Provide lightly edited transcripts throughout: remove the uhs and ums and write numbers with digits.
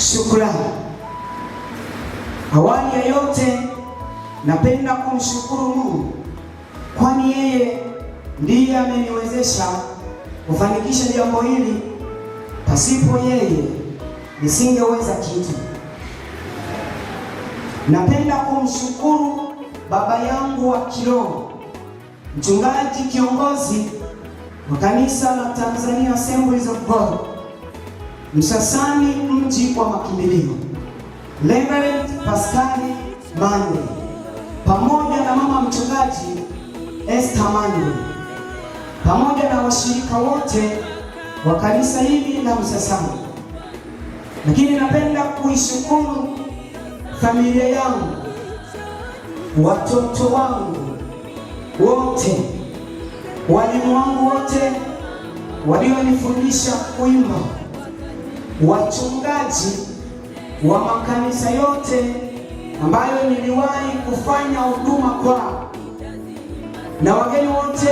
Shukrani. Awali ya yote napenda kumshukuru Mungu, kwani yeye ndiye ameniwezesha kufanikisha jambo hili. Pasipo yeye nisingeweza kitu. Napenda kumshukuru baba yangu wa kiroho, mchungaji kiongozi wa kanisa la Tanzania Assemblies of God Msasani, mji wa makimbilio, Reverend Pascali Manuel, pamoja na mama mchungaji Esther Manuel, pamoja na washirika wote wa kanisa hili la Msasani. Lakini napenda kuishukuru familia yangu, watoto wangu wote, walimu wangu wote walionifundisha kuimba, wachungaji wa makanisa yote ambayo niliwahi kufanya huduma kwao, na wageni wote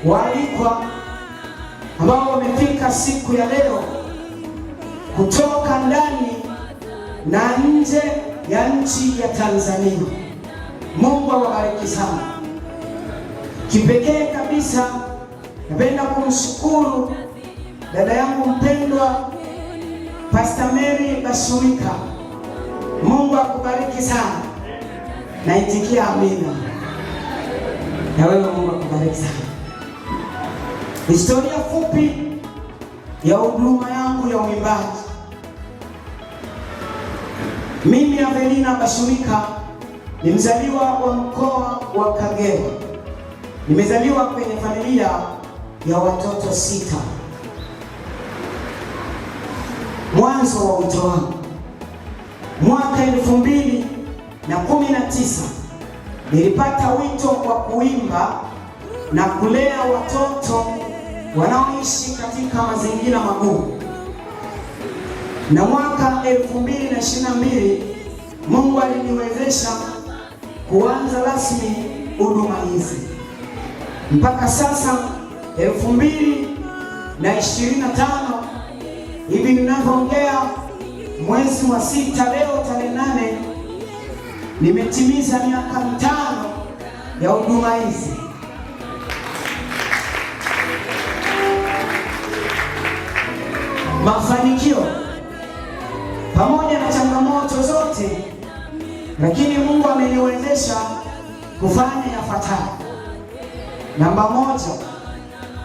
waalikwa ambao wamefika siku ya leo kutoka ndani na nje ya nchi ya Tanzania. Mungu awabariki sana. Kipekee kabisa napenda kumshukuru dada yangu mpendwa Pastor Mary Bashirika. Mungu akubariki sana. Naitikia amina. Na wewe Mungu akubariki sana. Historia fupi ya huduma yangu ya uimbaji. Mimi Avelina Bashirika ni mzaliwa wa mkoa wa Kagera. Nimezaliwa kwenye familia ya watoto 6. Mwanzo wa wito wangu mwaka 2019 nilipata wito wa kuimba na kulea watoto wanaoishi katika mazingira magumu, na mwaka 2022 Mungu aliniwezesha kuanza rasmi huduma hizi. Mpaka sasa 2025 hivi ninavyoongea, mwezi wa 6 leo tarehe 8, nimetimiza miaka 5 ya huduma hizi. Mafanikio pamoja na changamoto zote, lakini Mungu ameniwezesha kufanya yafuatayo. Namba 1,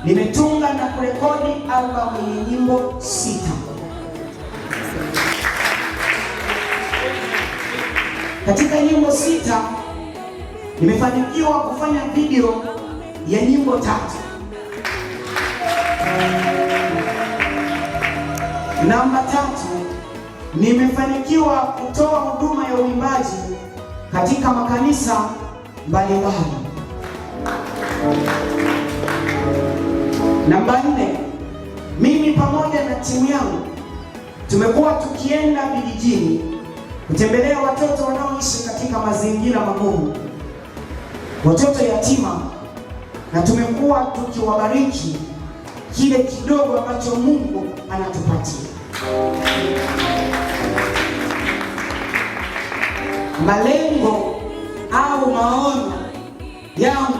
nimetunga na kurekodi albamu yenye nyimbo 6. Katika nyimbo 6 nimefanikiwa kufanya video ya nyimbo 3. Namba 3, nimefanikiwa kutoa huduma ya uimbaji katika makanisa mbalimbali. Namba 4, mimi pamoja na timu yangu tumekuwa tukienda vijijini kutembelea watoto wanaoishi katika mazingira magumu, watoto yatima, na tumekuwa tukiwabariki kile kidogo ambacho Mungu anatupatia. Malengo au maono yangu,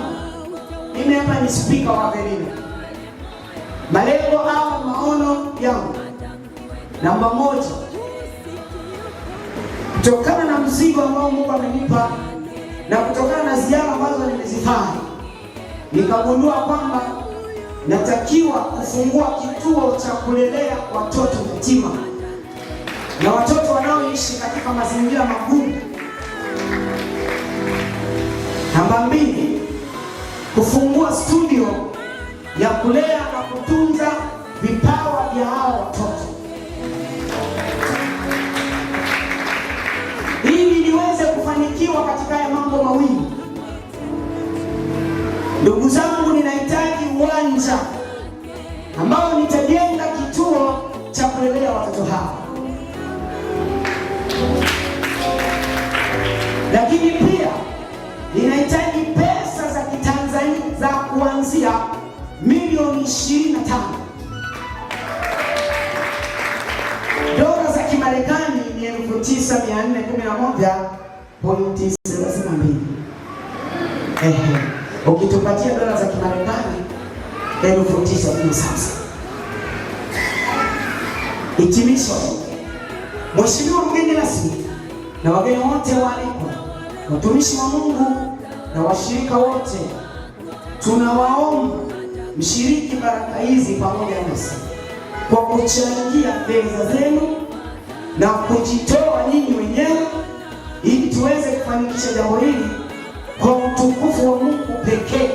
mimi hapa ni speaker wa Avelina. Malengo au maono yangu, namba 1, kutokana na mzigo ambao Mungu amenipa na kutokana na ziara ambazo nimezifanya, nikagundua kwamba natakiwa kufungua kituo cha kulelea watoto yatima na watoto wanaoishi katika mazingira magumu. Namba 2, kufungua studio ya kulea na kutunza vipawa vya hao watoto. Ili niweze kufanikiwa katika haya mambo mawili, ndugu zangu, ninahitaji uwanja ambao nitajenga kituo cha kulelea watoto hao, lakini pia ninahitaji pesa za Kitanzania za kuanzia milioni 25 dola za Kimarekani. 9411.32. Ukitupatia dola za Kimarekani 9,000 sasa. Hitimisho. Mheshimiwa mgeni rasmi na wageni wote waalikwa, watumishi wa Mungu na washirika wote, tunawaomba mshiriki baraka hizi pamoja nasi kwa kuchangia fedha zenu na kujitoa nyinyi wenyewe ili tuweze kufanikisha jambo hili kwa utukufu wa Mungu pekee.